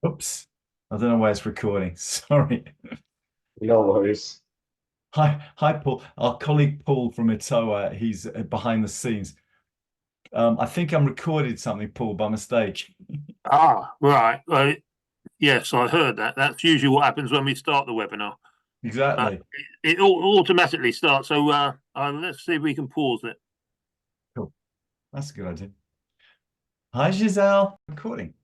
Oops. I don't know why it's recording. Sorry. No worries. Hi, Paul. Our colleague Paul from ETOA, he's behind the scenes. I think I'm recorded something, Paul, by mistake. Ah, right. Yes, I heard that. That's usually what happens when we start the webinar. Exactly. It automatically starts. So let's see if we can pause it. Cool. That's a good idea. Hi, Giselle. Recording.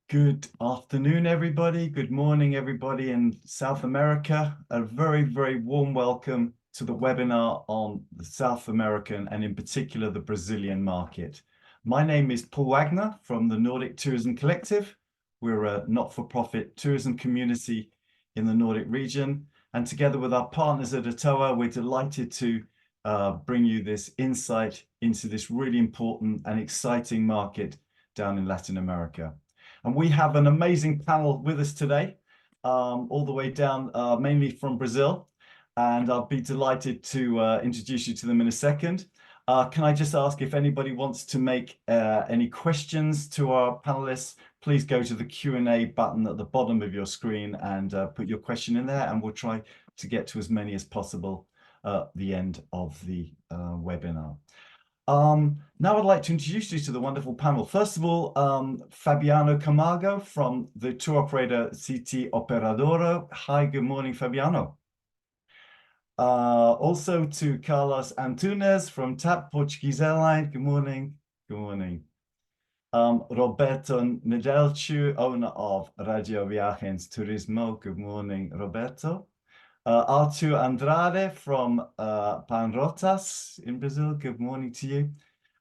Good afternoon, everybody. Good morning, everybody in South America. A very, very warm welcome to the webinar on the South American and in particular the Brazilian market. My name is Paul Wagner from the Nordic Tourism Collective. We're a not-for-profit tourism community in the Nordic region. And together with our partners at ETOA, we're delighted to bring you this insight into this really important and exciting market down in Latin America. And we have an amazing panel with us today, all the way down, mainly from Brazil. And I'll be delighted to introduce you to them in a second. Can I just ask if anybody wants to make any questions to our panelists, please go to the Q&A button at the bottom of your screen and put your question in there, and we'll try to get to as many as possible at the end of the webinar. Now I'd like to introduce you to the wonderful panel. First of all, Fabiano Camargo from the tour operator CT Operadora. Hi, good morning, Fabiano. Also to Carlos Antunes from TAP Portuguese Airline. Good morning. Good morning. Roberto Nedelciu, owner of Radio Viagens Turismo. Good morning, Roberto. Artur Andrade from Panrotas in Brazil. Good morning to you.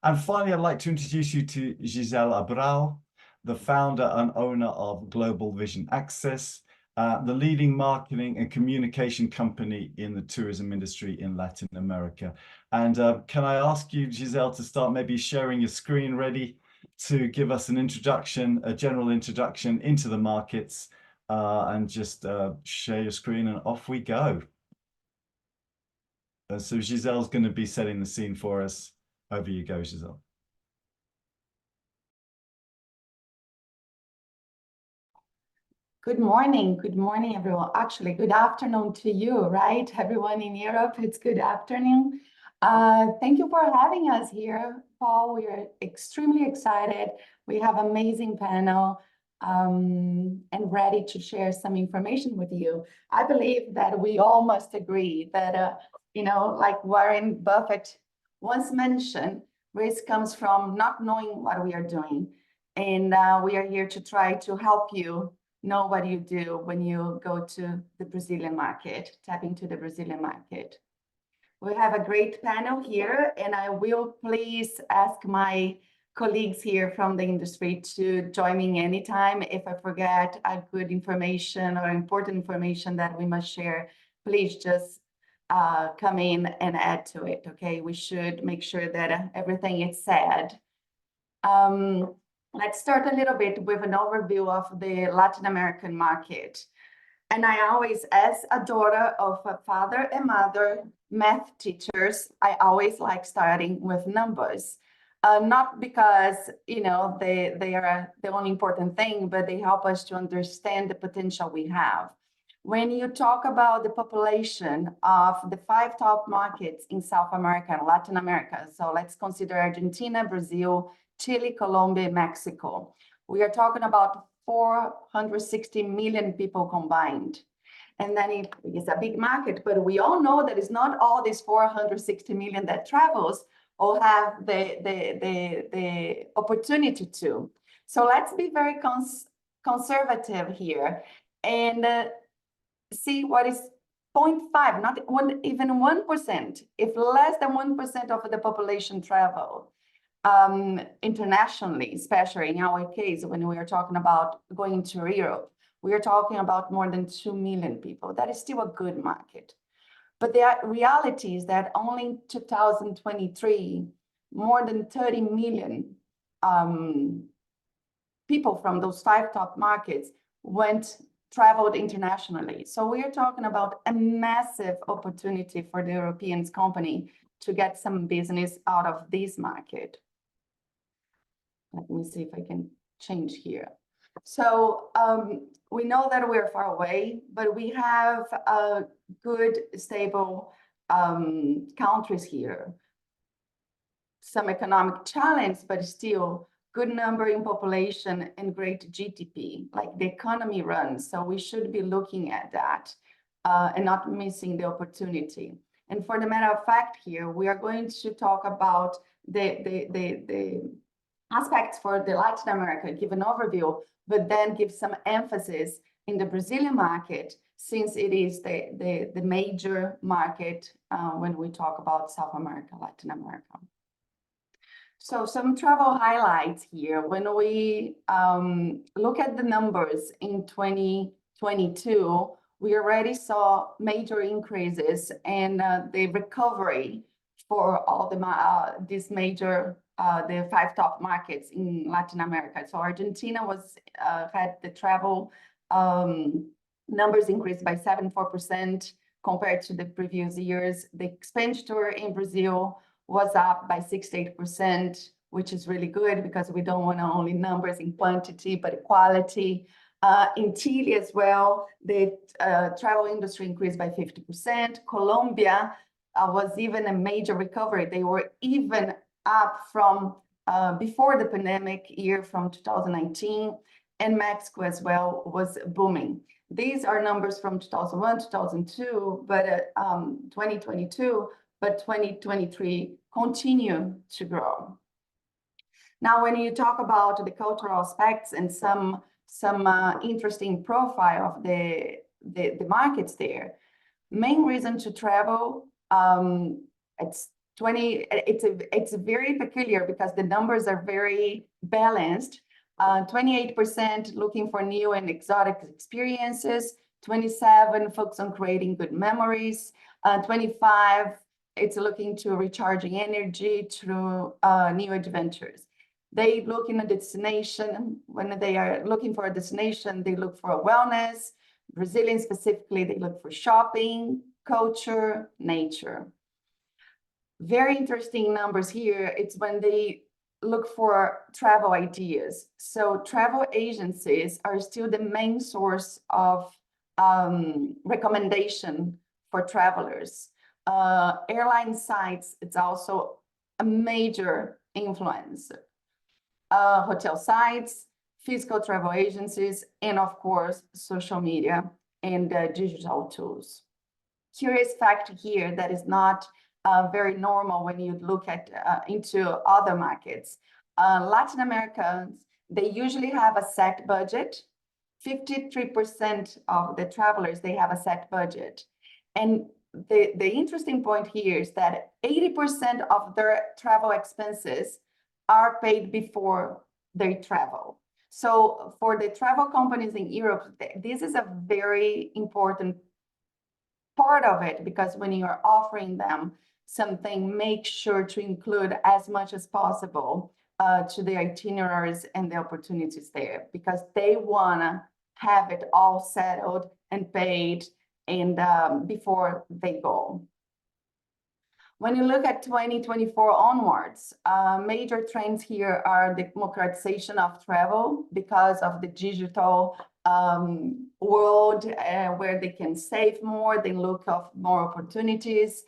And finally, I'd like to introduce you to Giselle Abrao, the founder and owner of Global Vision Access, the leading marketing and communication company in the tourism industry in Latin America. And can I ask you, Giselle, to start maybe sharing your screen ready to give us an introduction, a general introduction into the markets, and just share your screen and off we go. So Giselle's going to be setting the scene for us. Over you go, Giselle. Good morning, everyone. Actually, good afternoon to you, right? Everyone in Europe, it's good afternoon. Thank you for having us here, Paul. We are extremely excited. We have an amazing panel and ready to share some information with you. I believe that we all must agree that, like Warren Buffett once mentioned, risk comes from not knowing what we are doing. And we are here to try to help you know what you do when you go to the Brazilian market, tap into the Brazilian market. We have a great panel here, and I will please ask my colleagues here from the industry to join me anytime. If I forget a good information or important information that we must share, please just come in and add to it, okay? We should make sure that everything is said. Let's start a little bit with an overview of the Latin American market. And I always, as a daughter of a father and mother, math teachers, I always like starting with numbers. Not because, they are the only important thing, but they help us to understand the potential we have. When you talk about the population of the 5 top markets in South America and Latin America, so let's consider Argentina, Brazil, Chile, Colombia, Mexico. We are talking about 460 million people combined. And then it is a big market, but we all know that it's not all these 460 million that travels or have the opportunity to. So let's be very conservative here and see what is 0.5, not even 1%. If less than 1% of the population travel, internationally, especially in our case, when we are talking about going to Europe, we are talking about more than 2 million people. That is still a good market. But the reality is that only in 2023, more than 30 million people from those 5 top markets traveled internationally. So we are talking about a massive opportunity for the European company to get some business out of this market. Let me see if I can change here. So we know that we're far away, but we have good, stable countries here. Some economic challenge, but still good number in population and great GDP, like the economy runs. So we should be looking at that and not missing the opportunity. And for the matter of fact here, we are going to talk about the aspects for the Latin America, give an overview, but then give some emphasis in the Brazilian market, since it is the major market when we talk about South America, Latin America. So some travel highlights here. When we look at the numbers in 2022, we already saw major increases and the recovery for all these major, the 5 top markets in Latin America. So Argentina was had the travel numbers increased by 74% compared to the previous years. The expenditure in Brazil was up by 68%, which is really good because we don't want only numbers in quantity, but quality. In Chile as well, the travel industry increased by 50%. Colombia was even a major recovery. They were even up from before the pandemic year from 2019, and Mexico as well was booming. These are numbers from 2001, 2002, but 2022, but 2023 continue to grow. Now, when you talk about the cultural aspects and some interesting profile of the markets there, main reason to travel, it's very peculiar because the numbers are very balanced. 28% looking for new and exotic experiences, 27% focus on creating good memories, 25% it's looking to recharging energy through new adventures. They look in a destination. When they are looking for a destination, they look for a wellness. Brazilians specifically, they look for shopping, culture, nature. Very interesting numbers here. It's when they look for travel ideas. So travel agencies are still the main source of recommendation for travelers. Airline sites, it's also a major influence. Hotel sites, physical travel agencies, and of course, social media and digital tools. Curious fact here that is not very normal when you look at into other markets. Latin Americans, they usually have a set budget. 53% of the travelers, they have a set budget. And the interesting point here is that 80% of their travel expenses are paid before they travel. So for the travel companies in Europe, this is a very important part of it, because when you're offering them something, make sure to include as much as possible to the itineraries and the opportunities there, because they want to have it all settled and paid and before they go. When you look at 2024 onwards, major trends here are the democratization of travel because of the digital world where they can save more, they look of more opportunities,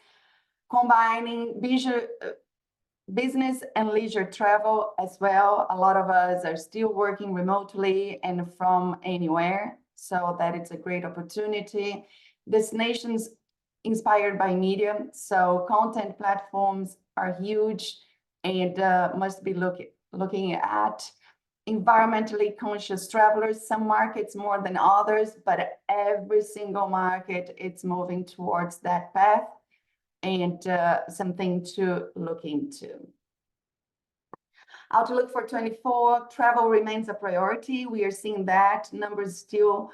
combining business and leisure travel as well. A lot of us are still working remotely and from anywhere, so that it's a great opportunity. Destinations inspired by media, so content platforms are huge and must be looking at. Environmentally conscious travelers, some markets more than others, but every single market it's moving towards that path, and something to look into. Outlook for 24, travel remains a priority. We are seeing that numbers still,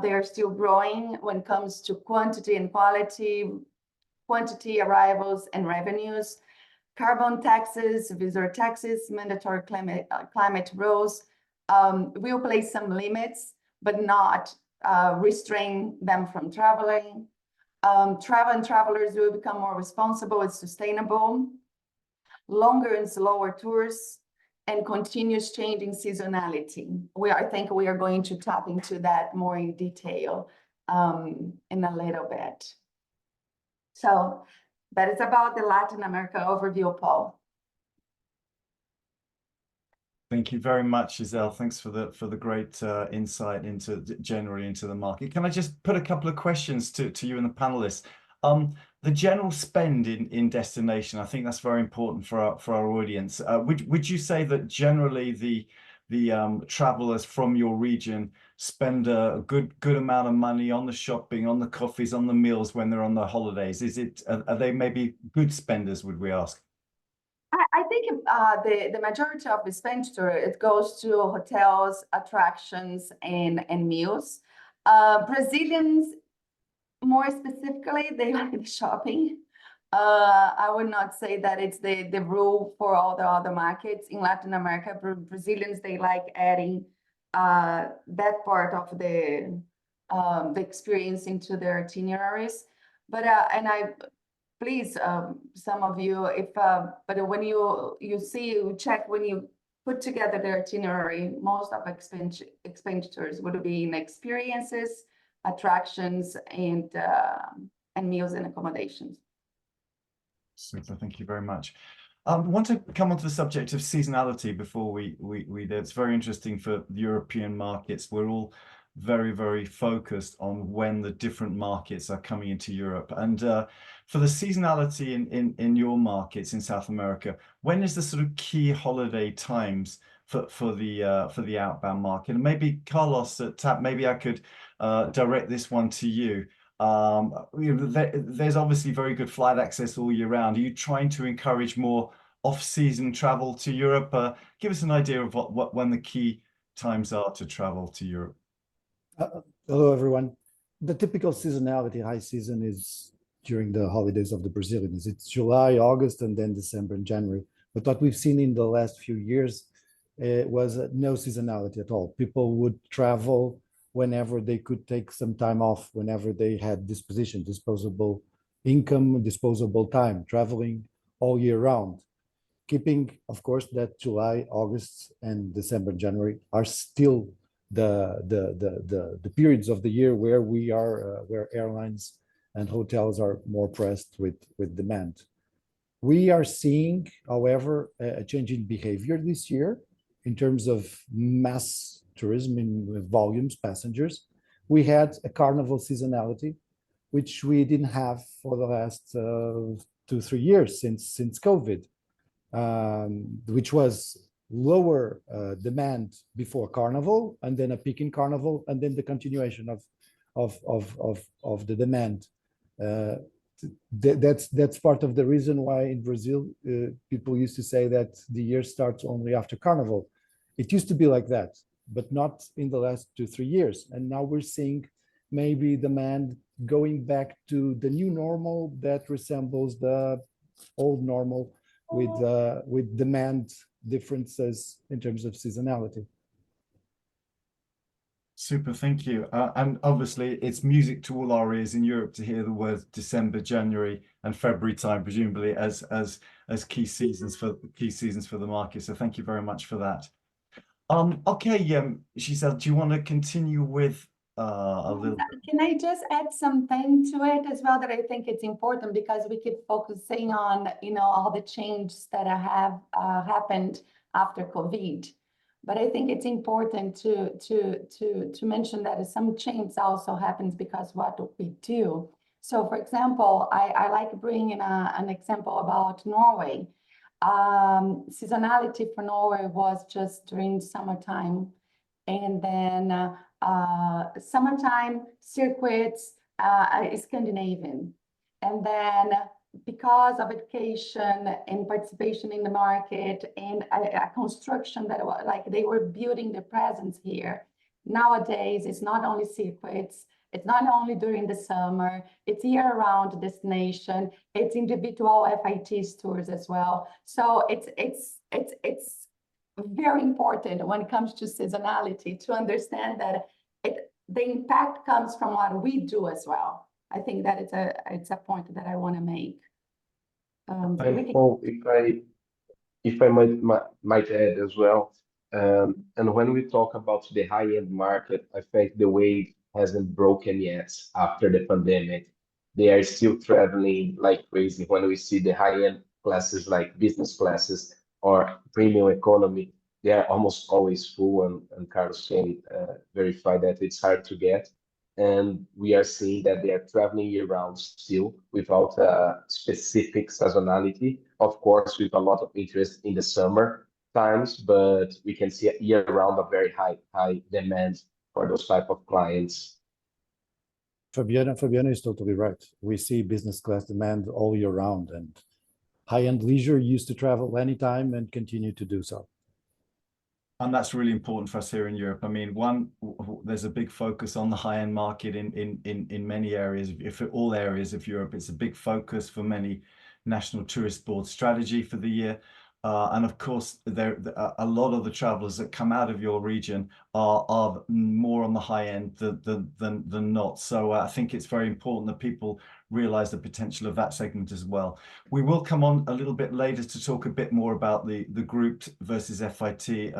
they're still growing when it comes to quantity and quantity, arrivals and revenues. Carbon taxes, visitor taxes, mandatory climate rules will place some limits, but not restrain them from traveling. Travel and travelers will become more responsible and sustainable. Longer and slower tours, and continuous changing seasonality. I think we are going to tap into that more in detail in a little bit. So that is about the Latin America overview, Paul. Thank you very much, Giselle. Thanks for the great insight into generally into the market. Can I just put a couple of questions to you and the panelists? The general spend in destination, I think that's very important for our audience. Would you say that generally the travelers from your region spend a good amount of money on the shopping, on the coffees, on the meals when they're on the holidays? Are they maybe good spenders, would we ask? I think the majority of expenditure, it goes to hotels, attractions, and meals. Brazilians, more specifically, they like the shopping. I would not say that it's the rule for all the other markets in Latin America. Brazilians, they like adding that part of the experience into their itineraries. But please, some of you, but when you check, when you put together the itinerary, most of expenditures would be in experiences, attractions, and meals and accommodations. Super, thank you very much. I want to come on to the subject of seasonality before we do. It's very interesting for European markets. We're all very focused on when the different markets are coming into Europe. And for the seasonality in your markets in South America, when is the sort of key holiday times for the outbound market? And maybe Carlos at TAP, maybe I could direct this one to you. There's obviously very good flight access all year round. Are you trying to encourage more off-season travel to Europe? Give us an idea of when the key times are to travel to Europe. Hello, everyone. The typical seasonality, high season, is during the holidays of the Brazilians. It's July, August, and then December and January. But what we've seen in the last few years was no seasonality at all. People would travel whenever they could take some time off, whenever they had disposable income, disposable time, traveling all year round. Keeping, of course, that July, August, and December, January are still the periods of the year where where airlines and hotels are more pressed with demand. We are seeing, however, a change in behavior this year in terms of mass tourism in volumes, passengers. We had a carnival seasonality, which we didn't have for the last 2-3 years since COVID, which was lower demand before Carnival, and then a peak in Carnival, and then the continuation of the demand. That's part of the reason why in Brazil people used to say that the year starts only after Carnival. It used to be like that, but not in the last 2-3 years. And now we're seeing maybe demand going back to the new normal that resembles the old normal with demand differences in terms of seasonality. Super, thank you. And obviously it's music to all our ears in Europe to hear the words December, January, and February time, presumably as key seasons for the market. So thank you very much for that. Okay, Giselle, do you want to continue with a little bit? Can I just add something to it as well, that I think it's important, because we keep focusing on, all the changes that have happened after COVID. But I think it's important to mention that some change also happens because what we do. So, for example, I like bringing an example about Norway. Seasonality for Norway was just during summertime, and then summertime circuits is Scandinavian, and then because of education and participation in the market and a construction that like they were building their presence here. Nowadays, it's not only circuits, it's not only during the summer, it's year-round destination, it's individual FIT tours as well. So it's very important when it comes to seasonality to understand that the impact comes from what we do as well. I think that it's a point that I want to make. if I might add as well, and when we talk about the high-end market, I think the wave hasn't broken yet after the pandemic. They are still traveling like crazy. When we see the high-end classes like business classes or premium economy, they are almost always full, and Carlos can verify that it's hard to get. And we are seeing that they are traveling year-round still without a specific seasonality. Of course, with a lot of interest in the summer times, but we can see year-round a very high demand for those type of clients. Fabiano is totally right. We see business class demand all year round, and high-end leisure used to travel anytime and continue to do so. And that's really important for us here in Europe. I mean, there's a big focus on the high-end market in many areas. If all areas of Europe, it's a big focus for many national tourist board strategy for the year. And of course, a lot of the travelers that come out of your region are more on the high end than not. So I think it's very important that people realize the potential of that segment as well. We will come on a little bit later to talk a bit more about the grouped versus FIT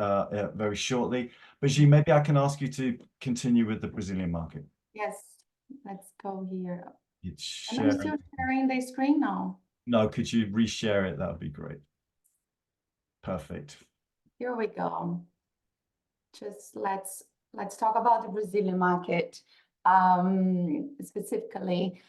very shortly. But Gilles, maybe I can ask you to continue with the Brazilian market. Yes, let's go here. It's Am I still sharing the screen now? No, could you reshare it? That would be great. Perfect. Here we go. Just let's talk about the Brazilian market. Specifically,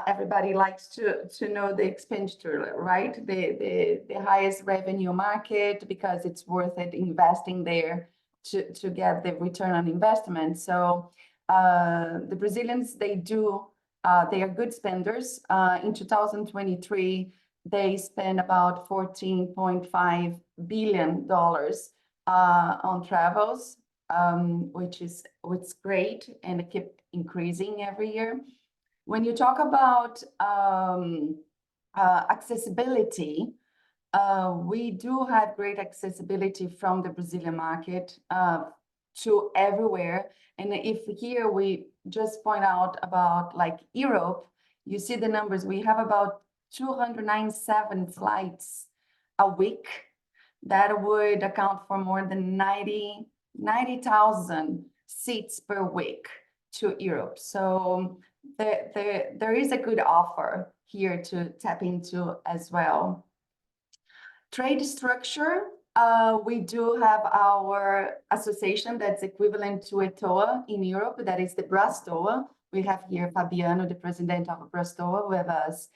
everybody likes to know the expenditure, right? The highest revenue market, because it's worth it investing there to get the return on investment. So the Brazilians, they are good spenders. In 2023, they spend about $14.5 billion on travels, which is great, and it keeps increasing every year. When you talk about accessibility, we do have great accessibility from the Brazilian market to everywhere. And if here we just point out about like Europe, you see the numbers. We have about 297 flights a week. That would account for more than 90,000 seats per week to Europe. So there is a good offer here to tap into as well. Trade structure, we do have our association that's equivalent to ETOA in Europe, that is the Brastoa. We have here Fabiano, the president of Brastoa, with us.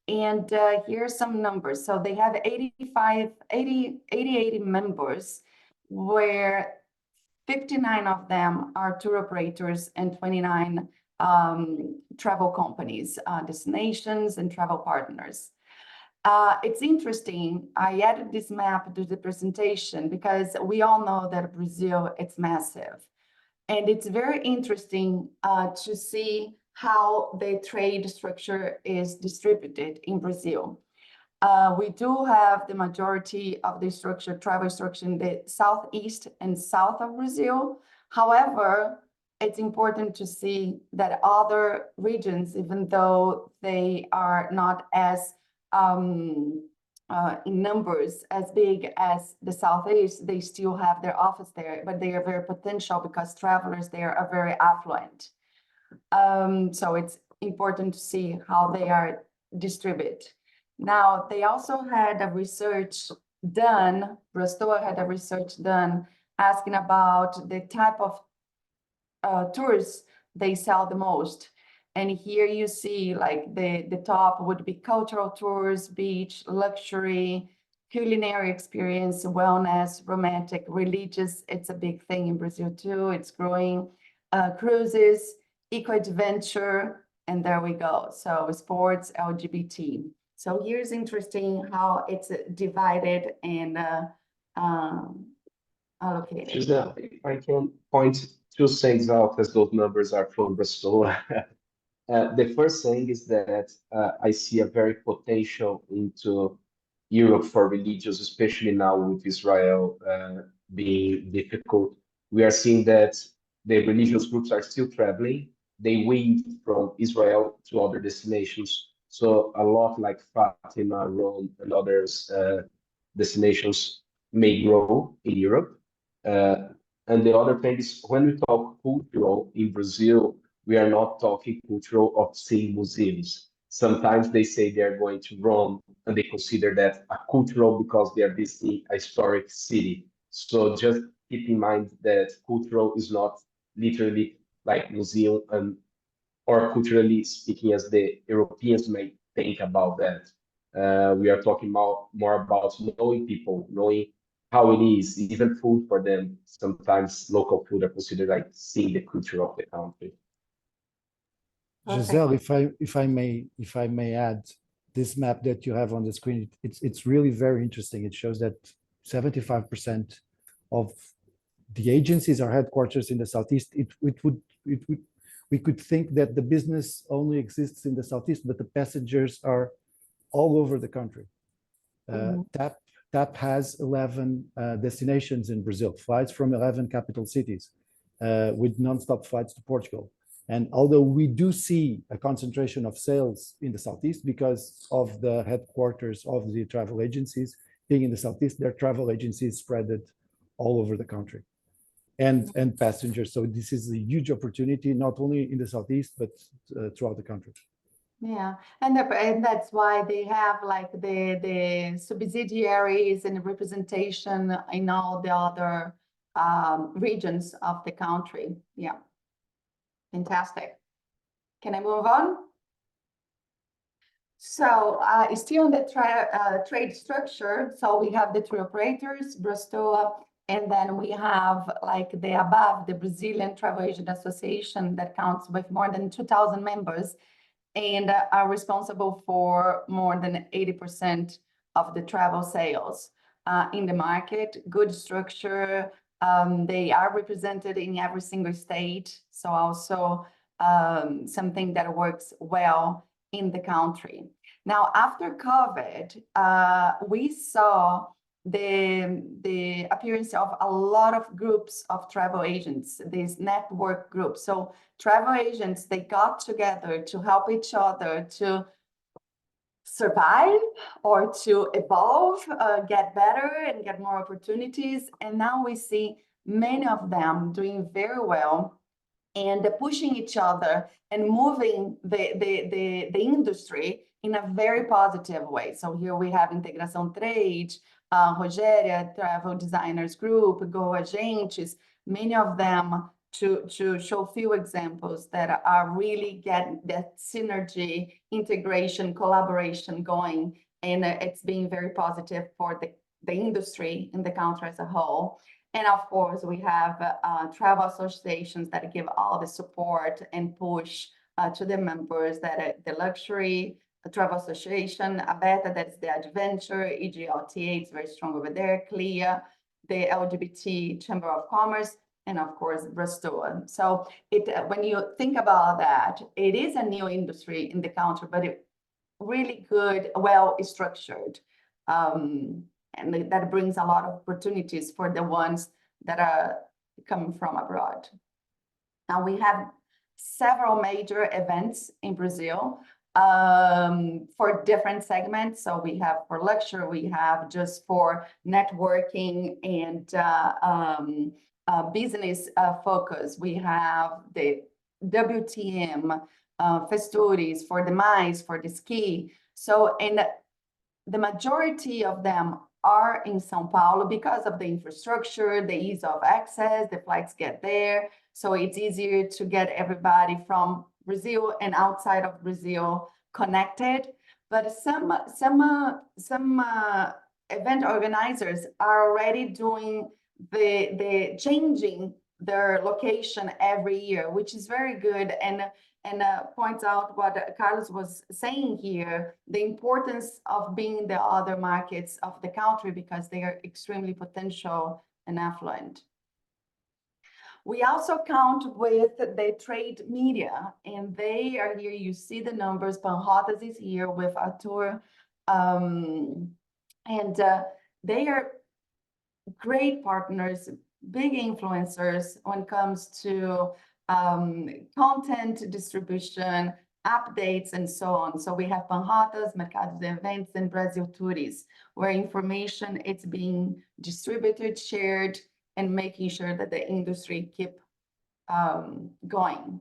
And here are some numbers. So they have 88 members, where 59 of them are tour operators and 29 travel companies, destinations and travel partners. It's interesting, I added this map to the presentation because we all know that Brazil, it's massive. And it's very interesting to see how the trade structure is distributed in Brazil. We do have the majority of the travel structure in the southeast and south of Brazil. However, it's important to see that other regions, even though they are not as in numbers as big as the southeast, they still have their office there, but they are very potential because travelers there are very affluent. So it's important to see how they are distributed. Now, they also had a research done, Brastoa had a research done asking about the type of tours they sell the most. And here you see like the top would be cultural tours, beach, luxury, culinary experience, wellness, romantic, religious. It's a big thing in Brazil too. It's growing. Cruises, eco-adventure, and there we go. So sports, LGBT. So here's interesting how it's divided and allocated. Giselle, if I can point two things out as those numbers are from Bristol. The first thing is that I see a very potential into Europe for religious, especially now with Israel being difficult. We are seeing that the religious groups are still traveling. They weave from Israel to other destinations. So a lot like Fatima, Rome, and others destinations may grow in Europe. And the other thing is, when we talk cultural in Brazil, we are not talking cultural of seeing museums. Sometimes they say they're going to Rome and they consider that a cultural because they are visiting a historic city. So just keep in mind that cultural is not literally like museum and or culturally speaking as the Europeans may think about that. We are talking more about knowing people, knowing how it is, even food for them. Sometimes local food are considered like seeing the culture of the country. Giselle, if I may add, this map that you have on the screen, it's really very interesting. It shows that 75% of the agencies are headquarters in the Southeast. We could think that the business only exists in the Southeast, but the passengers are all over the country. TAP has 11 destinations in Brazil, flights from 11 capital cities with non-stop flights to Portugal. And although we do see a concentration of sales in the Southeast because of the headquarters of the travel agencies being in the Southeast, their travel agencies spread it all over the country and passengers. So this is a huge opportunity, not only in the Southeast, but throughout the country. Yeah, and that's why they have like the subsidiaries and representation in all the other regions of the country. Yeah, fantastic. Can I move on? So still on the trade structure, so we have the tour operators, Brastoa, and then we have like the above, the Brazilian Travel Agent Association that counts with more than 2,000 members and are responsible for more than 80% of the travel sales in the market. Good structure. They are represented in every single state. So also something that works well in the country. Now, after COVID, we saw the appearance of a lot of groups of travel agents, these network groups. So travel agents, they got together to help each other to survive or to evolve, get better and get more opportunities. And now we see many of them doing very well and pushing each other and moving the industry in a very positive way. So here we have Integração Trade, Rogéria Travel Designers Group, Go Agentes, many of them to show few examples that are really getting that synergy, integration, collaboration going, and it's being very positive for the industry in the country as a whole. And of course, we have travel associations that give all the support and push to the members, that the Luxury Travel Association, ABETA, that's the Adventure, EGLTA, it's very strong over there, CLIA, the LGBT Chamber of Commerce, and of course, Brastoa. So when you think about that, it is a new industry in the country, but it really good, well structured. And that brings a lot of opportunities for the ones that are coming from abroad. Now we have several major events in Brazil for different segments. So we have for luxury, we have just for networking and business focus. We have the WTM, festivities for the MICE, for the ski. So, and the majority of them are in São Paulo because of the infrastructure, the ease of access, the flights get there. So it's easier to get everybody from Brazil and outside of Brazil connected. But some event organizers are already doing the changing their location every year, which is very good, and points out what Carlos was saying here, the importance of being in the other markets of the country because they are extremely potential and affluent. We also count with the trade media, and they are here. You see the numbers. Panrotas is here with Artur, and they are great partners, big influencers when it comes to content distribution, updates, and so on. So we have Panrotas, Mercados de Eventos, and Brazil Tours, where information is being distributed, shared, and making sure that the industry keep going.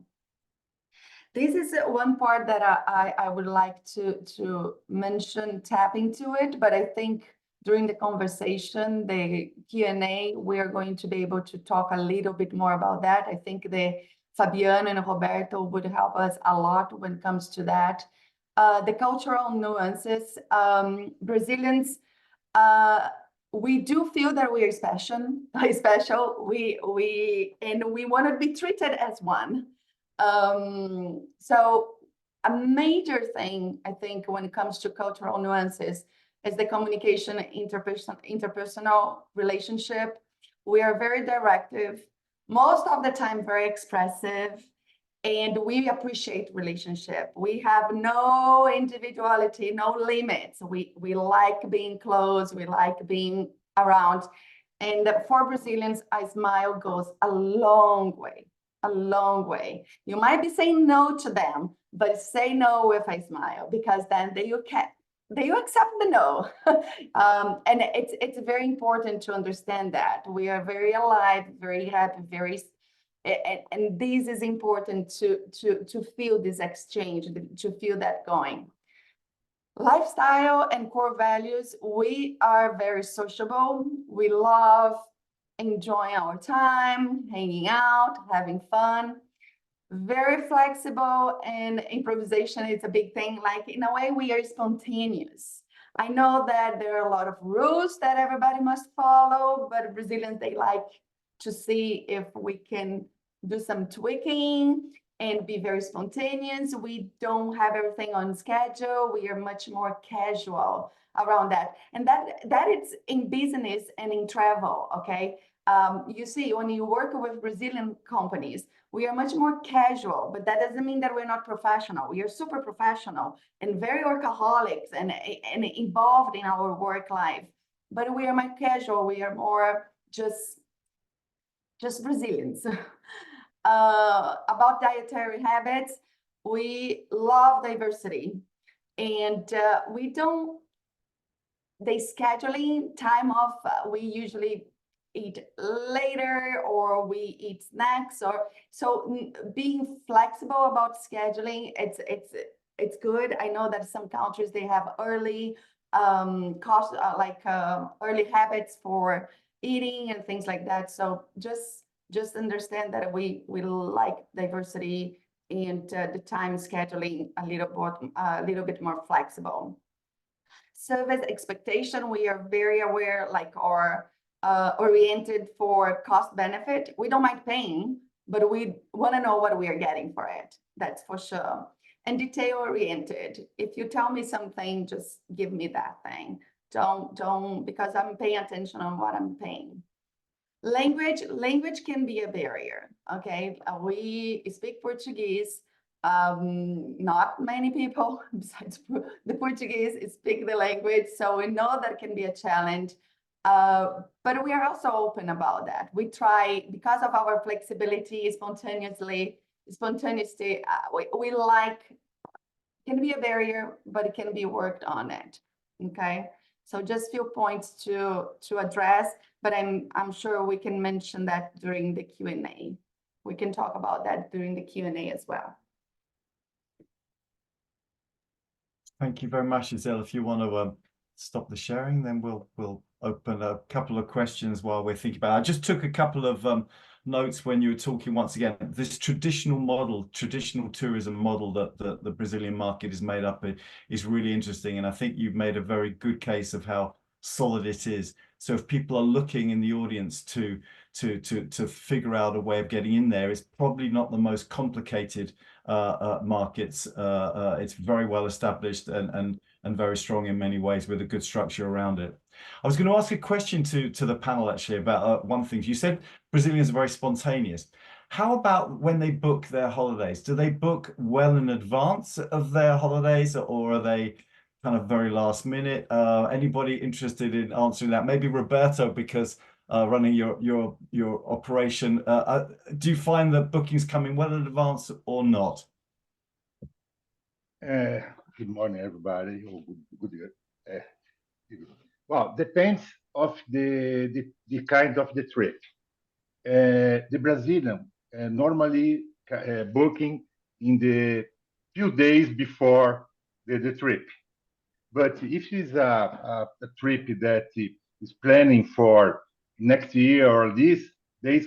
This is one part that I would like to mention, tap into it, but I think during the conversation, the Q&A, we are going to be able to talk a little bit more about that. I think the Fabiano and Roberto would help us a lot when it comes to that. The cultural nuances, Brazilians, we do feel that we are special. We want to be treated as one. So a major thing, I think, when it comes to cultural nuances is the communication, interpersonal relationship. We are very directive, most of the time very expressive, and we appreciate relationship. We have no individuality, no limits. We like being close, we like being around. And for Brazilians, a smile goes a long way. A long way. You might be saying no to them, but say no with a smile, because then they accept the no. And it's very important to understand that we are very alive, very happy, and this is important to feel this exchange, to feel that going. Lifestyle and core values, we are very sociable. We love enjoying our time, hanging out, having fun, very flexible, and improvisation is a big thing. Like, in a way, we are spontaneous. I know that there are a lot of rules that everybody must follow, but Brazilians, they like to see if we can do some tweaking and be very spontaneous. We don't have everything on schedule. We are much more casual around that. And that is in business and in travel, okay? You see, when you work with Brazilian companies, we are much more casual, but that doesn't mean that we're not professional. We are super professional and very workaholics and involved in our work life. But we are more casual. We are more just Brazilians. About dietary habits, we love diversity, and the scheduling time off, we usually eat later or we eat snacks, or so being flexible about scheduling, it's good. I know that some countries, they have early early habits for eating and things like that. So just understand that we like diversity, and the time scheduling a little bit more flexible. Service expectation, we are very aware, like, or oriented for cost benefit. We don't mind paying, but we want to know what we are getting for it. That's for sure. And detail oriented. If you tell me something, just give me that thing. Don't, because I'm paying attention on what I'm paying. Language can be a barrier, okay? We speak Portuguese. Not many people besides the Portuguese speak the language, so we know that can be a challenge. But we are also open about that. We try, because of our flexibility, spontaneously, we like, can be a barrier, but it can be worked on it, okay? So just few points to address, but I'm sure we can mention that during the Q&A. We can talk about that during the Q&A as well. Thank you very much, Giselle. If you want to stop the sharing, then we'll open a couple of questions while we're thinking about it. I just took a couple of notes when you were talking. Once again, this traditional tourism model that the Brazilian market is made up is really interesting, and I think you've made a very good case of how solid it is. So if people are looking in the audience to figure out a way of getting in there, it's probably not the most complicated markets. It's very well established and very strong in many ways, with a good structure around it. I was going to ask a question to the panel actually about one thing. You said Brazilians are very spontaneous. How about when they book their holidays? Do they book well in advance of their holidays, or are they kind of very last minute? Anybody interested in answering that? Maybe Roberto, because running your operation, do you find that bookings come in well in advance or not? Good morning, everybody. Or good evening. Well, depends of the kind of the trip. The Brazilian normally booking in the few days before the trip. But if it's a trip that is planning for next year or this, they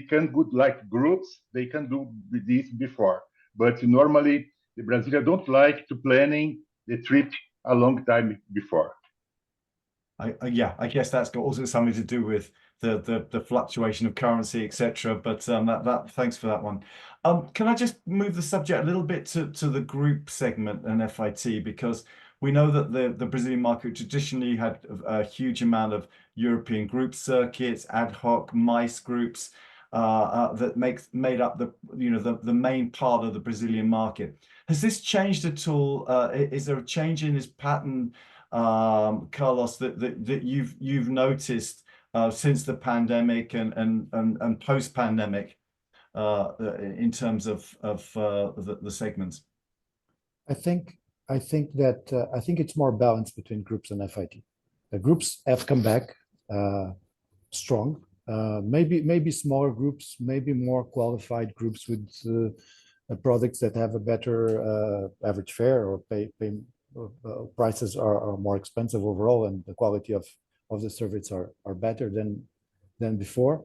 can go like groups. They can do this before. But normally the Brazilians don't like to planning the trip a long time before. Yeah, I guess that's got also something to do with the fluctuation of currency, etc. But that thanks for that one. Can I just move the subject a little bit to the group segment and FIT, because we know that the Brazilian market traditionally had a huge amount of European group circuits, ad hoc MICE groups that made up the main part of the Brazilian market. Has this changed at all? Is there a change in this pattern, Carlos, that you've noticed since the pandemic and post-pandemic in terms of the segments? I think it's more balanced between groups and FIT. The groups have come back strong. Maybe smaller groups, maybe more qualified groups with products that have a better average fare or prices are more expensive overall, and the quality of the service are better than before.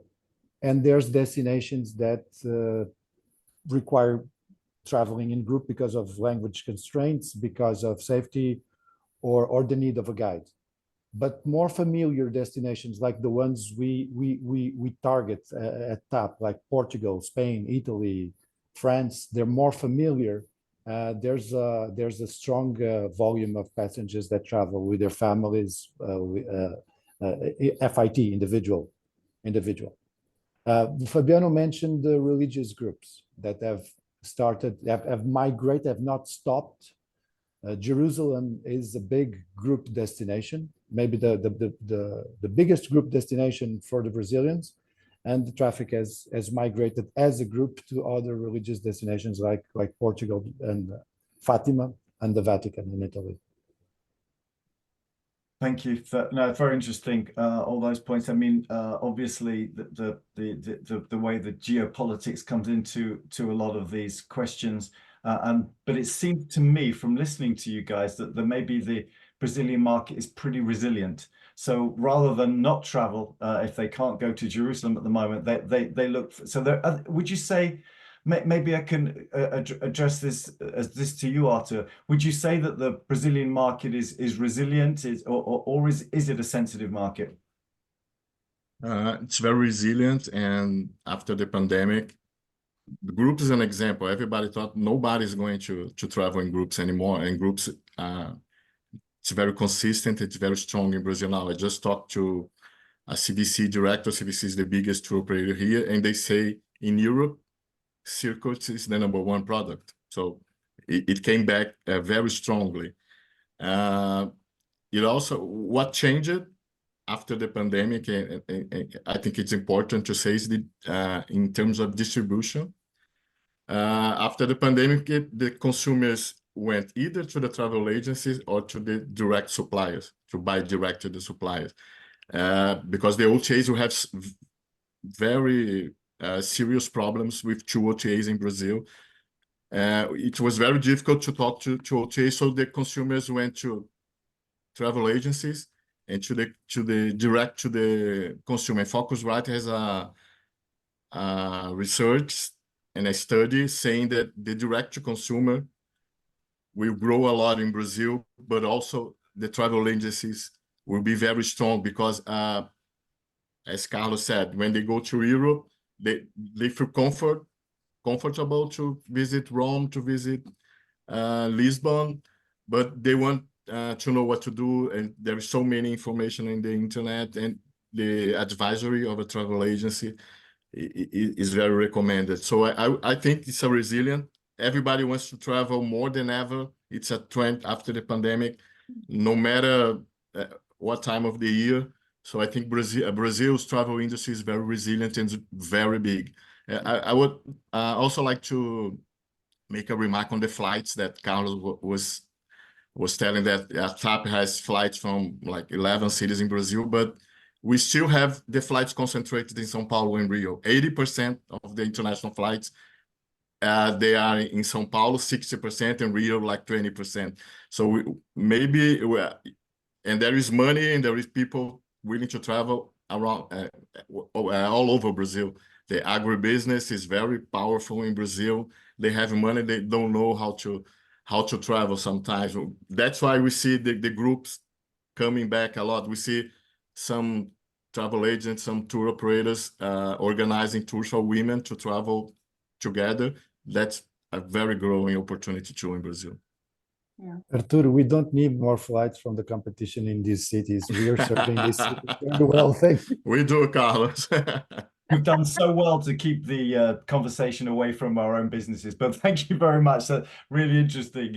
And there's destinations that require traveling in group because of language constraints, because of safety, or the need of a guide. But more familiar destinations like the ones we target at TAP, like Portugal, Spain, Italy, France, they're more familiar. There's a strong volume of passengers that travel with their families, FIT, individual. Fabiano mentioned the religious groups that have migrated, have not stopped. Jerusalem is a big group destination, maybe the biggest group destination for the Brazilians, and the traffic has migrated as a group to other religious destinations like Portugal and Fatima and the Vatican in Italy. Thank you. No, very interesting. All those points. I mean, obviously, the way the geopolitics comes into a lot of these questions, but it seemed to me from listening to you guys that maybe the Brazilian market is pretty resilient. So rather than not travel, if they can't go to Jerusalem at the moment, they look. So would you say? Maybe I can address this to you, Arthur. Would you say that the Brazilian market is resilient, or is it a sensitive market? It's very resilient, and after the pandemic, the group is an example. Everybody thought nobody's going to travel in groups anymore, and groups, it's very consistent. It's very strong in Brazil now. I just talked to a CVC director. CVC is the biggest tour operator here, and they say in Europe, circuits is the #1 product. So it came back very strongly. It also, what changed after the pandemic, and I think it's important to say, is in terms of distribution. After the pandemic, the consumers went either to the travel agencies or to the direct suppliers to buy direct to the suppliers, because the OTAs will have very serious problems with 2 OTAs in Brazil. It was very difficult to talk to OTAs, so the consumers went to travel agencies and to the direct to the consumer. Focusrite has a research and a study saying that the direct to consumer will grow a lot in Brazil, but also the travel agencies will be very strong because, as Carlos said, when they go to Europe, they feel comfortable to visit Rome, to visit Lisbon, but they want to know what to do, and there is so many information in the internet, and the advisory of a travel agency is very recommended. So I think it's a resilient. Everybody wants to travel more than ever. It's a trend after the pandemic, no matter what time of the year. So I think Brazil's travel industry is very resilient and very big. I would also like to make a remark on the flights that Carlos was telling that TAP has flights from like 11 cities in Brazil, but we still have the flights concentrated in São Paulo and Rio. 80% of the international flights, they are in São Paulo, 60%, and Rio like 20%. So and there is money and there is people willing to travel around all over Brazil. The agribusiness is very powerful in Brazil. They have money, they don't know how to travel sometimes. That's why we see the groups coming back a lot. We see some travel agents, some tour operators organizing tours for women to travel together. That's a very growing opportunity too in Brazil. Yeah. Arturo, we don't need more flights from the competition in these cities. We are serving these cities very well, thank you. We do, Carlos. We've done so well to keep the conversation away from our own businesses, but thank you very much. That's really interesting.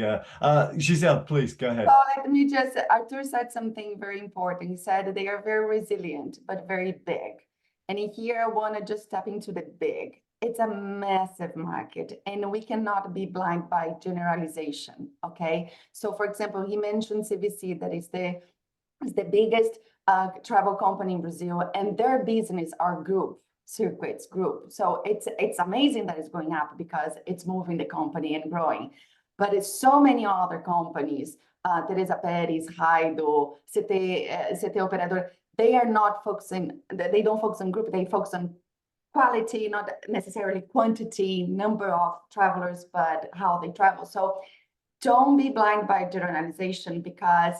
Giselle, please go ahead. So let me just, Arthur said something very important. He said they are very resilient, but very big. And here I want to just step into the big. It's a massive market, and we cannot be blind by generalization, okay? So for example, he mentioned CVC, that is the biggest travel company in Brazil, and their business are group circuits group. So it's amazing that it's going up because it's moving the company and growing. But it's so many other companies, Teresa Perez, Raido, CT Operador, they are not focusing, they don't focus on group, they focus on quality, not necessarily quantity, number of travelers, but how they travel. So don't be blind by generalization, because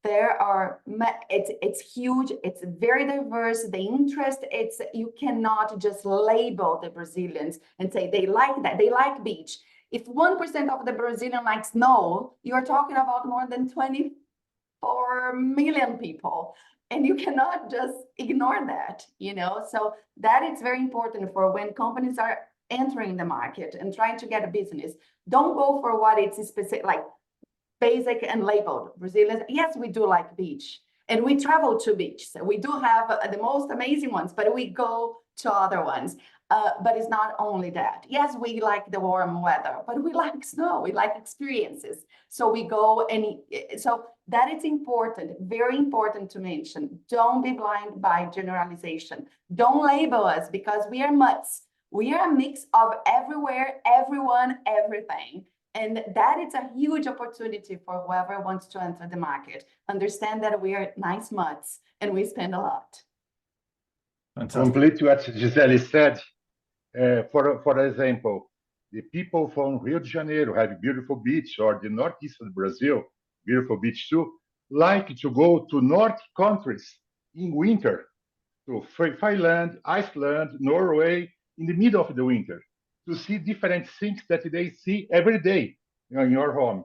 there are, it's huge, it's very diverse, the interest, you cannot just label the Brazilians and say they like that, they like beach. If 1% of the Brazilian like snow, you're talking about more than 24 million people. And you cannot just ignore that, you know? So that is very important for when companies are entering the market and trying to get a business. Don't go for what it's specific, like basic and labeled. Brazilians, yes, we do like beach. And we travel to beach. So we do have the most amazing ones, but we go to other ones. But it's not only that. Yes, we like the warm weather, but we like snow, we like experiences. So we go and, so that is important, very important to mention. Don't be blind by generalization. Don't label us, because we are mutts. We are a mix of everywhere, everyone, everything. And that is a huge opportunity for whoever wants to enter the market. Understand that we are nice mutts and we spend a lot. Fantastic. Complete what Gisele said. For example, the people from Rio de Janeiro have beautiful beach, or the northeast of Brazil, beautiful beach too, like to go to North countries in winter, to Finland, Iceland, Norway, in the middle of the winter, to see different things that they see every day in your home.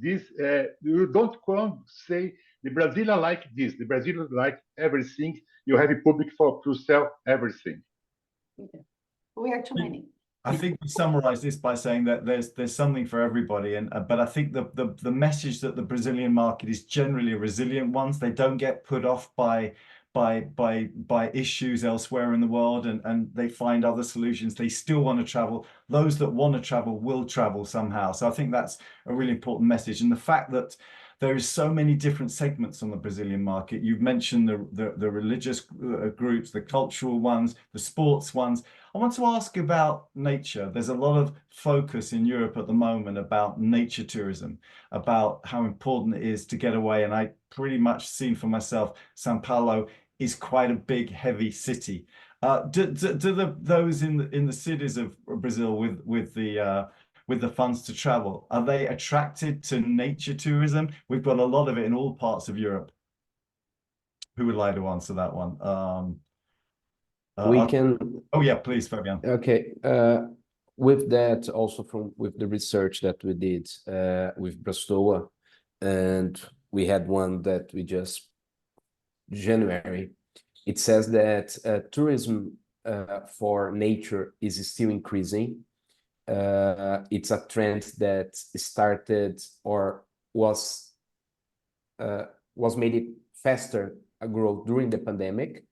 You don't come say the Brazilian like this, the Brazilian like everything. You have a public to sell everything. Okay. We are too many. I think we summarize this by saying that there's something for everybody, and but I think the message that the Brazilian market is generally a resilient one. They don't get put off by issues elsewhere in the world, and they find other solutions. They still want to travel. Those that want to travel will travel somehow. So I think that's a really important message. And the fact that there is so many different segments on the Brazilian market. You've mentioned the religious groups, the cultural ones, the sports ones. I want to ask about nature. There's a lot of focus in Europe at the moment about nature tourism, about how important it is to get away. And I pretty much seen for myself, São Paulo is quite a big, heavy city. Do those in the cities of Brazil with the funds to travel, are they attracted to nature tourism? We've got a lot of it in all parts of Europe. Who would like to answer that one? We can. Oh yeah, please, Fabian. Okay. With that, also with the research that we did with Brastoa, and we had one that we just January. It says that tourism for nature is still increasing. It's a trend that started or was made it faster growth during the pandemic,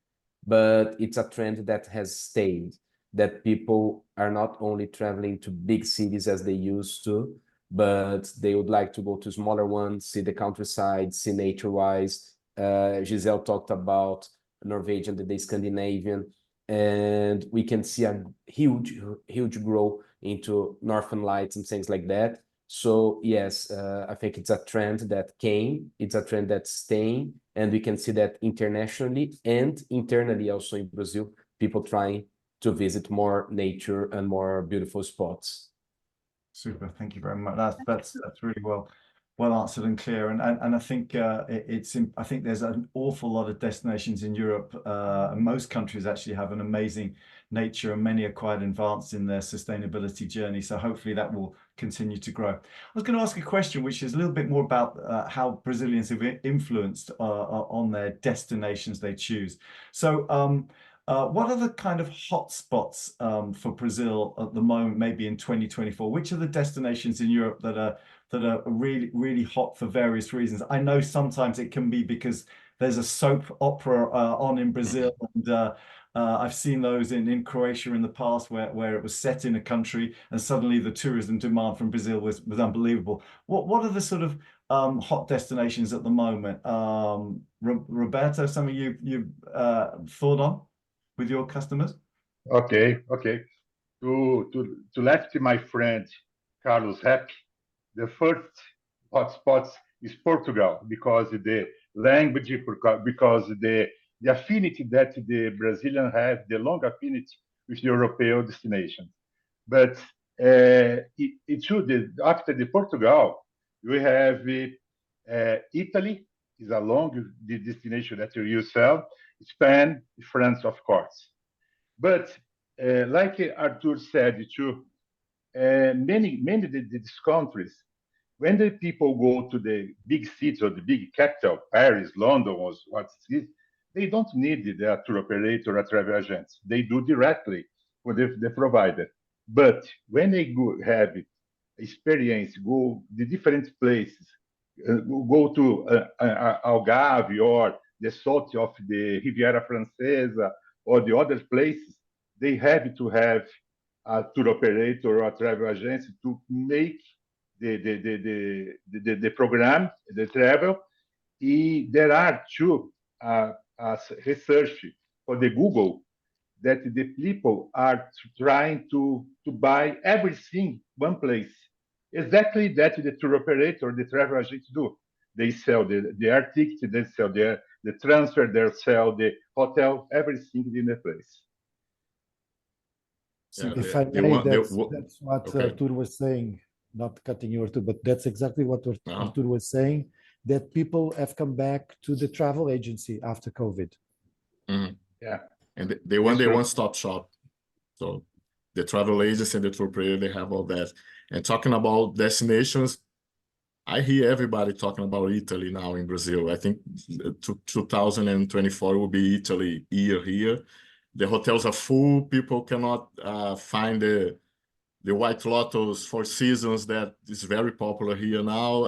but it's a trend that has stayed. that people are not only traveling to big cities as they used to, but they would like to go to smaller ones, see the countryside, see nature-wise. Giselle talked about Norwegian, the Scandinavian, and we can see a huge growth into Northern Lights and things like that. So yes, I think it's a trend that came, it's a trend that's staying, and we can see that internationally and internally also in Brazil, people trying to visit more nature and more beautiful spots. Super, thank you very much. That's really well answered and clear. And I think I think there's an awful lot of destinations in Europe. And most countries actually have an amazing nature, and many are quite advanced in their sustainability journey. So hopefully that will continue to grow. I was going to ask a question which is a little bit more about how Brazilians have influenced on their destinations they choose. So what are the kind of hotspots for Brazil at the moment, maybe in 2024? Which are the destinations in Europe that are really hot for various reasons? I know sometimes it can be because there's a soap opera on in Brazil, and I've seen those in Croatia in the past where it was set in a country and suddenly the tourism demand from Brazil was unbelievable. What are the sort of hot destinations at the moment? Roberto, some of you've thought on with your customers? Okay. To let my friend Carlos happy, the first hotspot is Portugal, because the language, because the affinity that the Brazilians have, the long affinity with the European destination. But it should, after the Portugal, we have Italy is along the destination that you sell, Spain, France, of course. But like Arthur said too, many of these countries, when the people go to the big cities or the big capital, Paris, London, or what it is, they don't need the tour operator or travel agents. They do directly for the provider. But when they go have experience, go the different places, go to Algarve or the south of the Riviera Francesa or the other places, they have to have a tour operator or a travel agency to make the program, the travel. There are two research for the Google that the people are trying to buy everything one place. Exactly that the tour operator, the travel agent do. They sell the air ticket, they sell the transfer, they sell the hotel, everything in the place. Yeah, If I may, that's what Arthur was saying, not cutting you, Arthur, but that's exactly what Arthur was saying, that people have come back to the travel agency after COVID. Yeah. And they want the one-stop shop. So the travel agency and the tour operator, they have all that. And talking about destinations, I hear everybody talking about Italy now in Brazil. I think 2024 will be Italy year here. The hotels are full. People cannot find the White Lotus Four Seasons that is very popular here now.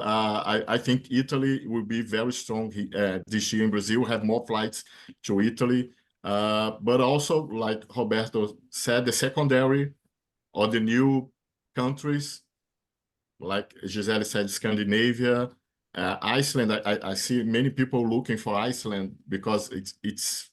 I think Italy will be very strong this year in Brazil. Have more flights to Italy. But also, like Roberto said, the secondary or the new countries, like Gisele said, Scandinavia, Iceland. I see many people looking for Iceland because it's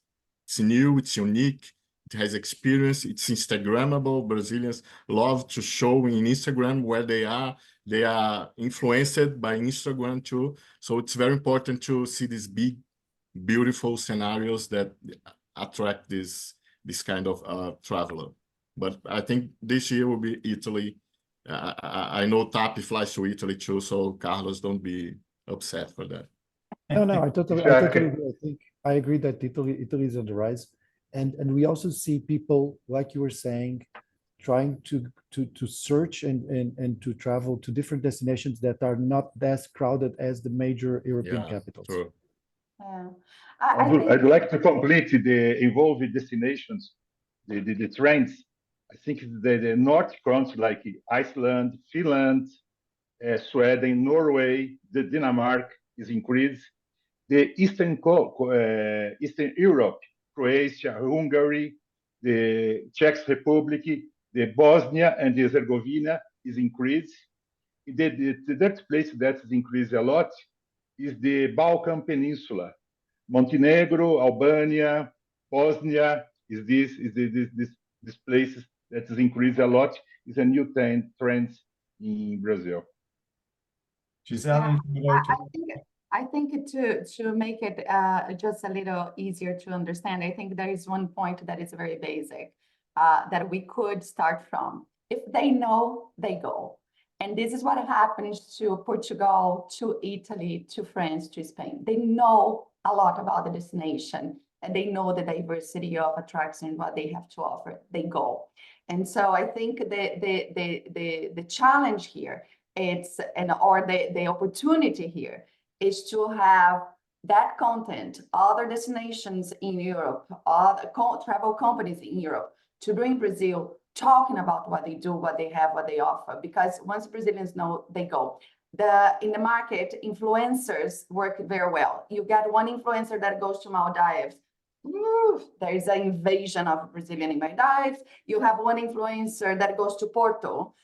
new, it's unique, it has experience, it's Instagrammable. Brazilians love to show in Instagram where they are. They are influenced by Instagram too. So it's very important to see these big, beautiful scenarios that attract this kind of traveler. But I think this year will be Italy. I know Tapi flies to Italy too, so Carlos, don't be upset for that. No, I totally agree. I agree that Italy is on the rise, and we also see people, like you were saying, trying to search and to travel to different destinations that are not as crowded as the major European capitals. True. Yeah. I'd like to complete the involved destinations, the trends. I think the North countries like Iceland, Finland, Sweden, Norway, the Denmark is increased. The Eastern Europe, Croatia, Hungary, the Czech Republic, the Bosnia and Herzegovina is increased. The third place that is increased a lot is the Balkan Peninsula. Montenegro, Albania, Bosnia is this places that is increased a lot. Is a new trend in Brazil. Giselle, I think to make it just a little easier to understand, I think there is one point that is very basic that we could start from. If they know, they go. And this is what happens to Portugal, to Italy, to France, to Spain. They know a lot about the destination and they know the diversity of attractions, what they have to offer. They go. And so I think the challenge here or the opportunity here is to have that content, other destinations in Europe, other travel companies in Europe to bring Brazil talking about what they do, what they have, what they offer. Because once Brazilians know, they go. In the market, influencers work very well. You get one influencer that goes to Maldives. There is an invasion of Brazilian in Maldives. You have one influencer that goes to Porto.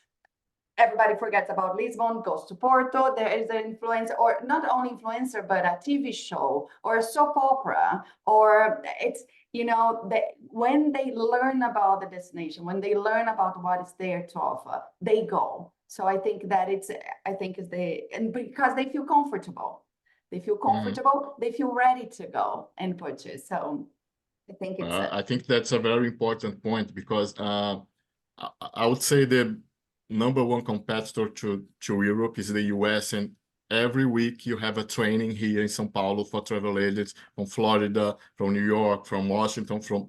Everybody forgets about Lisbon, goes to Porto. There is an influencer, or not only influencer, but a TV show or a soap opera, or it's, you know, when they learn about the destination, when they learn about what is there to offer, they go. So I think that and because they feel comfortable. They feel comfortable, they feel ready to go and purchase. So I think it's I think that's a very important point because I would say the number one competitor to Europe is the US, and every week you have a training here in São Paulo for travel agents from Florida, from New York, from Washington, from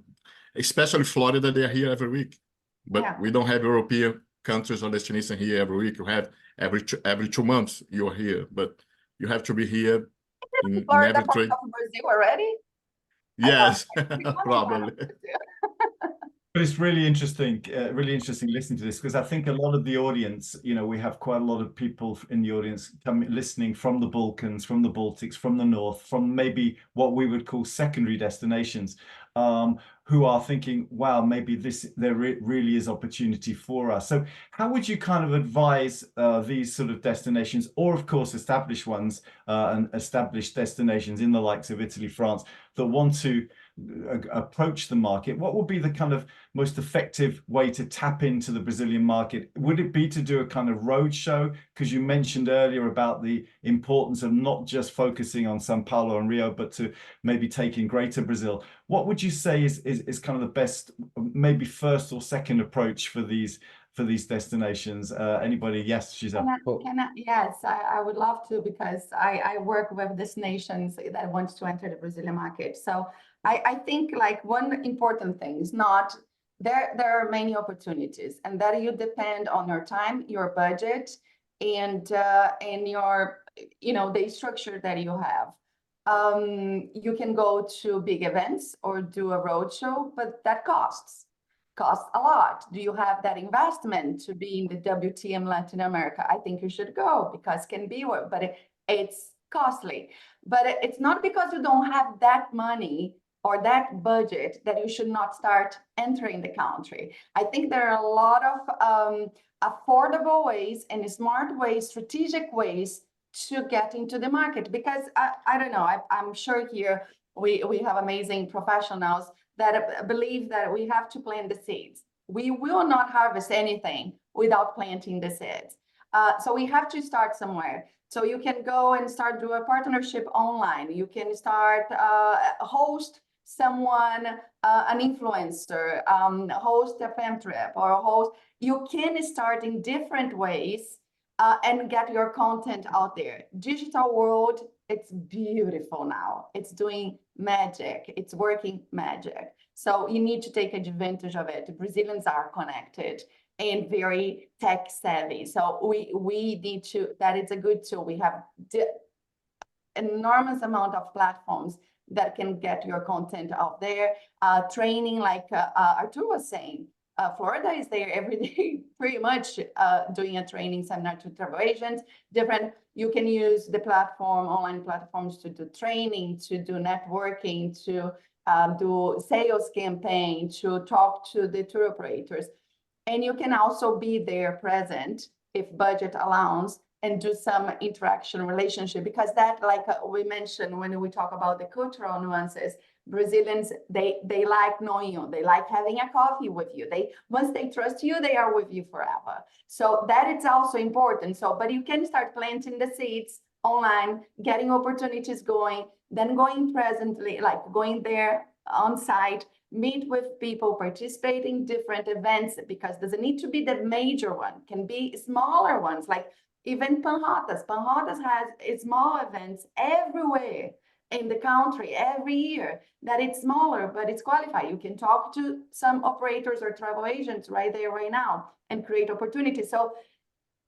especially Florida. They are here every week, but we don't have European countries or destinations here every week. You have every 2 months you're here, but you have to be here in every trade. Brazil already? Yes, probably. But it's really interesting listening to this, because I think a lot of the audience, you know, we have quite a lot of people in the audience listening from the Balkans, from the Baltics, from the north, from maybe what we would call secondary destinations, who are thinking, wow, maybe there really is opportunity for us. So how would you kind of advise these sort of destinations, or of course established ones and established destinations in the likes of Italy, France, that want to approach the market? What would be the kind of most effective way to tap into the Brazilian market? Would it be to do a kind of road show? Because you mentioned earlier about the importance of not just focusing on Sao Paulo and Rio, but to maybe take in Greater Brazil. What would you say is kind of the best, maybe first or second approach for these destinations? Anybody? Yes, Giselle. Yes, I would love to, because I work with destinations that want to enter the Brazilian market. So I think like one important thing is not there are many opportunities, and that you depend on your time, your budget, and your, you know, the structure that you have. You can go to big events or do a roadshow, but that costs a lot. Do you have that investment to be in the WTM Latin America? I think you should go, because it can be work, but it's costly. But it's not because you don't have that money or that budget that you should not start entering the country. I think there are a lot of affordable ways and smart ways, strategic ways to get into the market. Because I don't know, I'm sure here we have amazing professionals that believe that we have to plant the seeds. We will not harvest anything without planting the seeds. So we have to start somewhere. So you can go and start do a partnership online. You can start host someone, an influencer, host a fan trip, or host. You can start in different ways and get your content out there. Digital world, it's beautiful now. It's doing magic. It's working magic. So you need to take advantage of it. Brazilians are connected and very tech savvy. So we need to, that is a good tool. We have enormous amount of platforms that can get your content out there. Training, like Artur was saying, Florida is there every day, pretty much doing a training seminar to travel agents. You can use the platform, online platforms, to do training, to do networking, to do sales campaign, to talk to the tour operators. And you can also be there present if budget allows, and do some interaction relationship, because that, like we mentioned when we talk about the cultural nuances, Brazilians, they like knowing you, they like having a coffee with you. Once they trust you, they are with you forever. So that is also important. So, but you can start planting the seeds online, getting opportunities going, then going presently, like going there on site, meet with people, participate in different events, because doesn't need to be the major one, can be smaller ones, like even Panrotas. Panrotas has small events everywhere in the country every year, that it's smaller, but it's qualified. You can talk to some operators or travel agents right there, right now, and create opportunities. So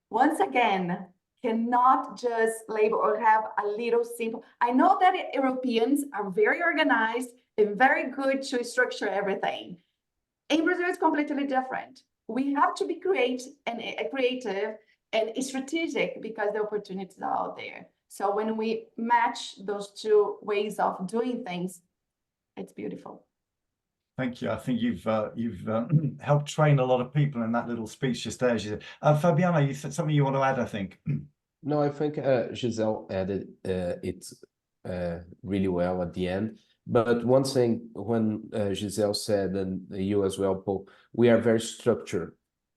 once again, cannot just label or have a little simple. I know that Europeans are very organized and very good to structure everything. In Brazil, it's completely different. We have to be creative and strategic, because the opportunities are out there. So when we match those two ways of doing things, it's beautiful. Thank you. I think you've helped train a lot of people in that little speech just there. Fabiana, you said something you want to add, I think. No, I think Giselle added it really well at the end. But one thing, when Giselle said, and you as well, Paul, we are very structured.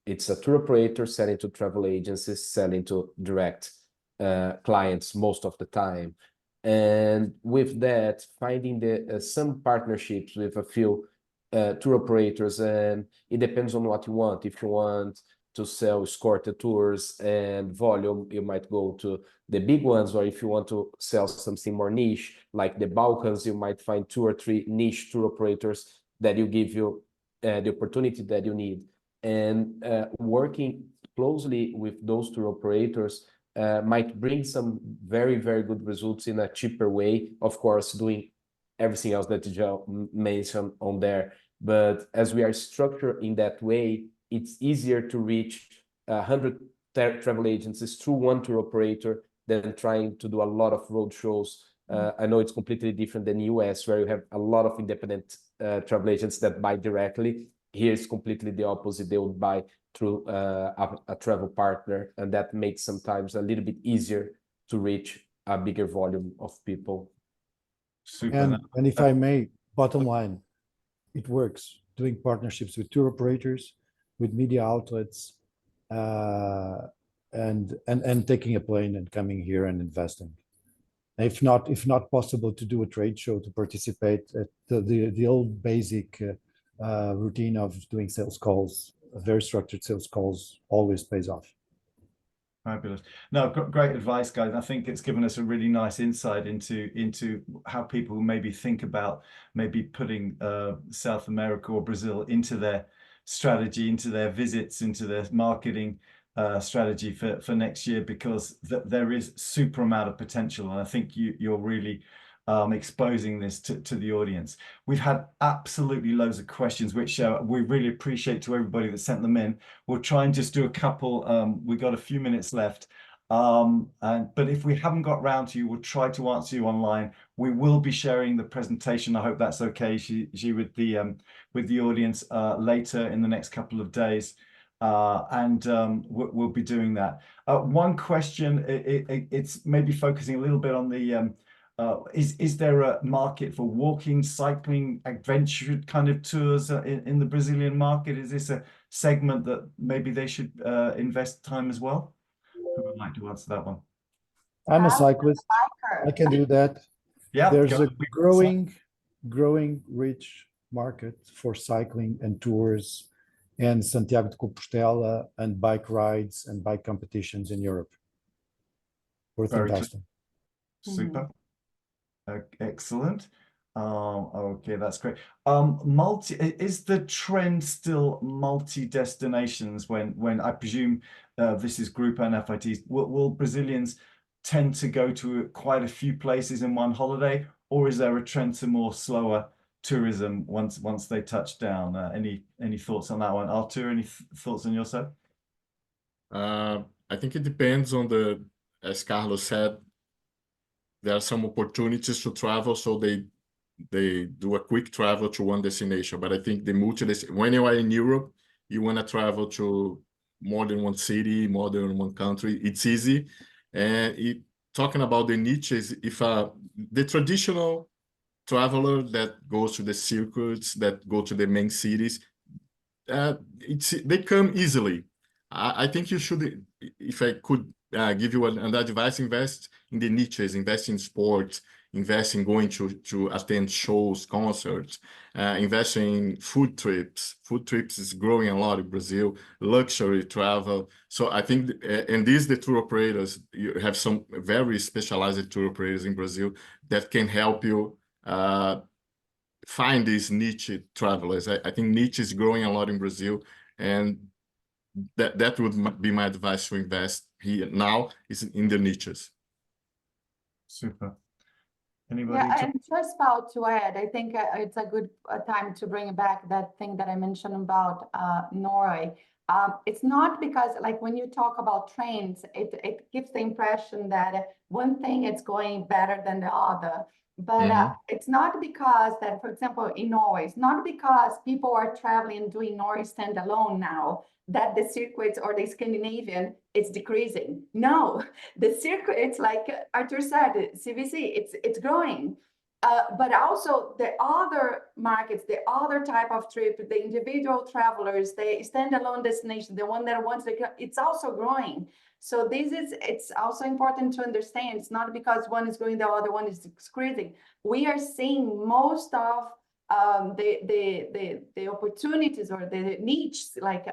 It's a tour operator selling to travel agencies, selling to direct clients most of the time. And with that, finding some partnerships with a few tour operators, and it depends on what you want. If you want to sell escorted tours and volume, you might go to the big ones, or if you want to sell something more niche, like the Balkans, you might find 2 or 3 niche tour operators that will give you the opportunity that you need. And working closely with those tour operators might bring some very, very good results in a cheaper way, of course, doing everything else that you mentioned on there. But as we are structured in that way, it's easier to reach 100 travel agencies through one tour operator than trying to do a lot of road shows. I know it's completely different than US, where you have a lot of independent travel agents that buy directly. Here it's completely the opposite. They would buy through a travel partner, and that makes sometimes a little bit easier to reach a bigger volume of people. Super. And if I may, bottom line, it works. Doing partnerships with tour operators, with media outlets, and taking a plane and coming here and investing. If not possible to do a trade show, to participate at the old basic routine of doing sales calls, very structured sales calls, always pays off. Fabulous. No, great advice, guys. I think it's given us a really nice insight into how people maybe think about maybe putting South America or Brazil into their strategy, into their visits, into their marketing strategy for next year, because there is super amount of potential, and I think you're really exposing this to the audience. We've had absolutely loads of questions, which we really appreciate to everybody that sent them in. We'll try and just do a couple. We've got a few minutes left, but if we haven't got round to you, we'll try to answer you online. We will be sharing the presentation. I hope that's okay, she with the audience later in the next couple of days. We'll be doing that. One question, it's maybe focusing a little bit on the is there a market for walking, cycling, adventure kind of tours in the Brazilian market? Is this a segment that maybe they should invest time as well? Who would like to answer that one? I'm a cyclist. I can do that. Yeah, there's a growing rich market for cycling and tours and Santiago de Compostela and bike rides and bike competitions in Europe. Worth investing. Super. Excellent. Okay, that's great. Is the trend still multi-destinations when I presume this is group and FITs? Will Brazilians tend to go to quite a few places in one holiday, or is there a trend to more slower tourism once they touch down? Any thoughts on that one? Artur, any thoughts on your side? I think it depends on as Carlos said, there are some opportunities to travel, so they they do a quick travel to one destination. But I think the when you are in Europe, you want to travel to more than one city, more than one country. It's easy. And talking about the niches, if the traditional traveler that goes to the circuits, that go to the main cities, they come easily. I think you should, if I could give you an advice, invest in the niches, invest in sports, invest in going to attend shows, concerts, invest in food trips. Food trips is growing a lot in Brazil, luxury travel. So I think, and the tour operators, you have some very specialized tour operators in Brazil that can help you find these niche travelers. I think niche is growing a lot in Brazil, and that would be my advice to invest here now is in the niches. Super. Anybody? Yeah, and just about to add, I think it's a good time to bring back that thing that I mentioned about Norway. It's not because, like, when you talk about trains, it gives the impression that one thing is going better than the other. But it's not because that, for example, in Norway, it's not because people are traveling and doing Norway standalone now that the circuits or the Scandinavian is decreasing. No, the circuit, it's like Arthur said, CVC, it's growing. But also the other markets, the other type of trip, the individual travelers, the standalone destination, the one that wants to, it's also growing. So it's also important to understand. It's not because one is growing, the other one is decreasing. We are seeing most of the opportunities or the niche, like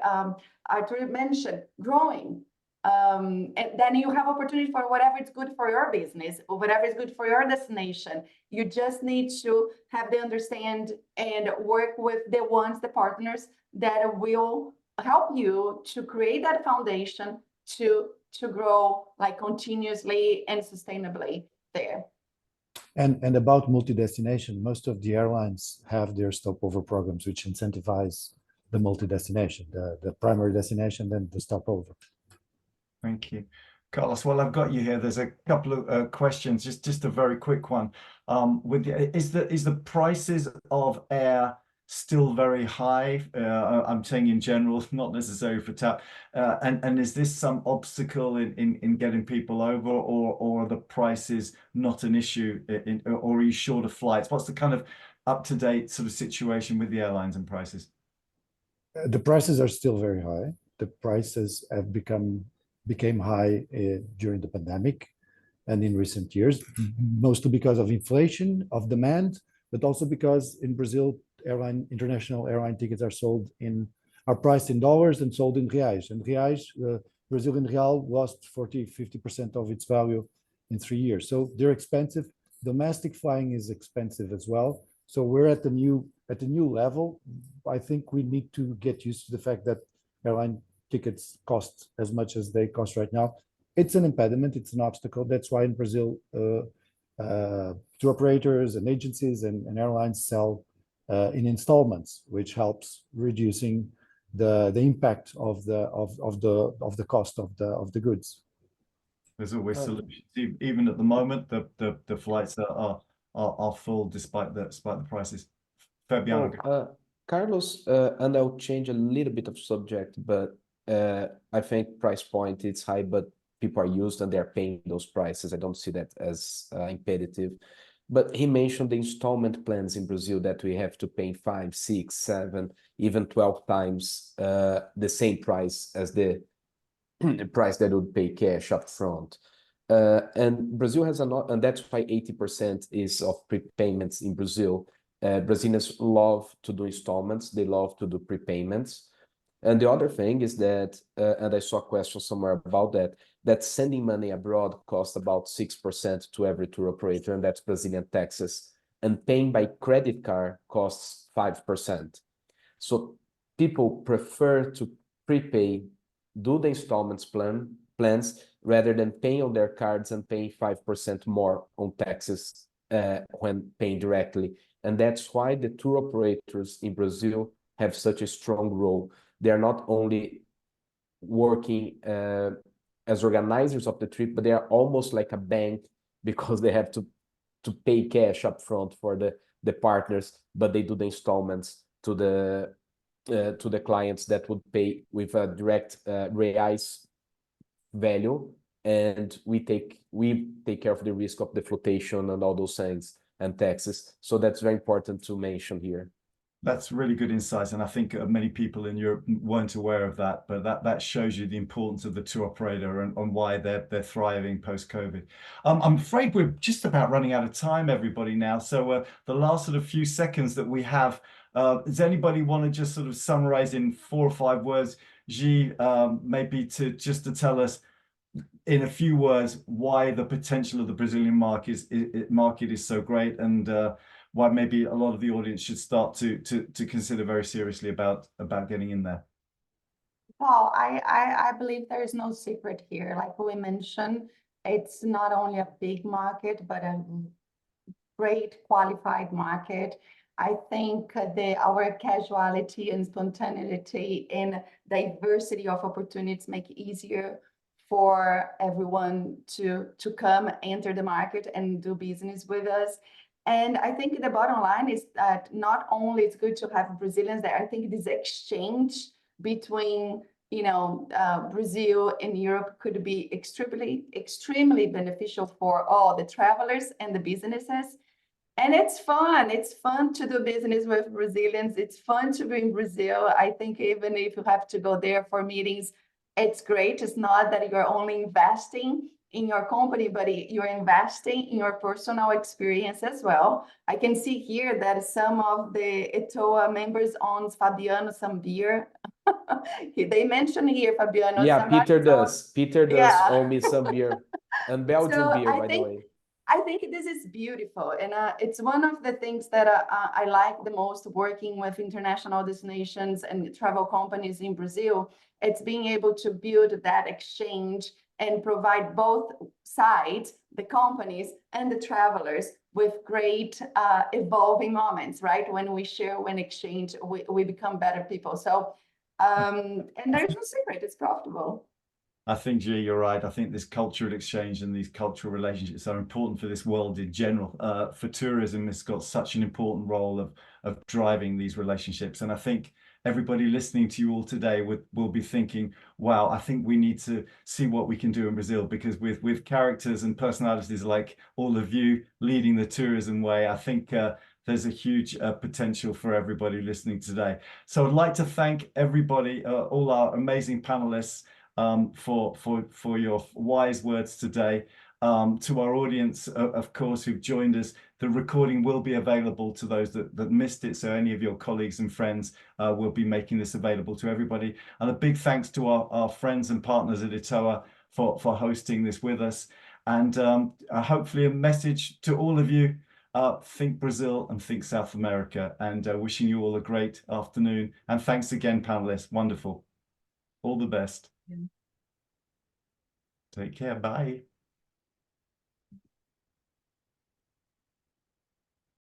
Arthur mentioned, growing. And then you have opportunity for whatever is good for your business or whatever is good for your destination. You just need to have the understand and work with the partners that will help you to create that foundation to grow like continuously and sustainably there. And about multi-destination, most of the airlines have their stopover programs, which incentivize the multi-destination, the primary destination, then the stopover. Thank you, Carlos. Well, I've got you here. There's a couple of questions, just a very quick one. Is the prices of air still very high? I'm saying in general, not necessarily for TAP. And is this some obstacle in getting people over, or are the prices not an issue, or are you short of flights? What's the kind of up-to-date sort of situation with the airlines and prices? The prices are still very high. The prices have became high during the pandemic and in recent years, mostly because of inflation of demand, but also because in Brazil, international airline tickets are priced in dollars and sold in reais. And reais, Brazilian real lost 40-50% of its value in 3 years. So they're expensive. Domestic flying is expensive as well. So we're at the new level. I think we need to get used to the fact that airline tickets cost as much as they cost right now. It's an impediment, it's an obstacle. That's why in Brazil, tour operators and agencies and airlines sell in installments, which helps reducing the impact of the cost of the goods. There's always solutions. Even at the moment, the flights are full despite the prices. Fabiano. Carlos, and I'll change a little bit of subject, but I think price point is high, but people are used and they're paying those prices. I don't see that as imperative. But he mentioned the installment plans in Brazil that we have to pay 5, 6, 7, even 12 times the same price as the price that would pay cash up front. And Brazil has and that's why 80% is of prepayments in Brazil. Brazilians love to do installments. They love to do prepayments. And the other thing is that, and I saw a question somewhere about that sending money abroad costs about 6% to every tour operator, and that's Brazilian taxes. And paying by credit card costs 5%. So people prefer to prepay, do the installments plans, rather than paying on their cards and paying 5% more on taxes when paying directly. And that's why the tour operators in Brazil have such a strong role. They're not only working as organizers of the trip, but they are almost like a bank because they have to pay cash up front for the the partners, but they do the installments to the clients that would pay with a direct reais value, and we take care of the risk of the flotation and all those things and taxes. So that's very important to mention here. That's really good insights, and I think many people in Europe weren't aware of that, but that shows you the importance of the tour operator and why they're thriving post-COVID. I'm afraid we're just about running out of time, everybody, now. So the last sort of few seconds that we have, does anybody want to just sort of summarize in 4 or 5 words, G, maybe to tell us in a few words why the potential of the Brazilian market is so great, and why maybe a lot of the audience should start to consider very seriously about getting in there? Well, I believe there is no secret here. Like we mentioned, it's not only a big market, but a great qualified market. I think our casuality and spontaneity and diversity of opportunities make it easier for everyone to come, enter the market and do business with us. And I think the bottom line is that not only it's good to have Brazilians there, I think this exchange between Brazil and Europe could be extremely beneficial for all the travelers and the businesses. And it's fun. It's fun to do business with Brazilians. It's fun to be in Brazil. I think even if you have to go there for meetings, it's great. It's not that you're only investing in your company, but you're investing in your personal experience as well. I can see here that some of the ETOA members owns Fabiano some beer. They mentioned here Fabiano. Yeah, Peter does. Peter does Yeah. owe me some beer, and Belgian beer, by the way. I think this is beautiful, and it's one of the things that I like the most working with international destinations and travel companies in Brazil. It's being able to build that exchange and provide both sides, the companies and the travelers, with great evolving moments, right? When we share, when exchange, we become better people. So, and there's no secret, it's profitable. I think, G, you're right. I think this cultural exchange and these cultural relationships are important for this world in general. For tourism, it's got such an important role of driving these relationships. And I think everybody listening to you all today will be thinking, wow, I think we need to see what we can do in Brazil, because with characters and personalities like all of you leading the tourism way, I think there's a huge potential for everybody listening today. So I'd like to thank everybody, all our amazing panelists, for your wise words today. To our audience, of course, who've joined us, the recording will be available to those that missed it. So any of your colleagues and friends will be making this available to everybody. And a big thanks to our friends and partners at ETOA for hosting this with us. And hopefully a message to all of you, think Brazil and think South America, and wishing you all a great afternoon. And thanks again, panelists. Wonderful. All the best. Yeah. Take care. Bye.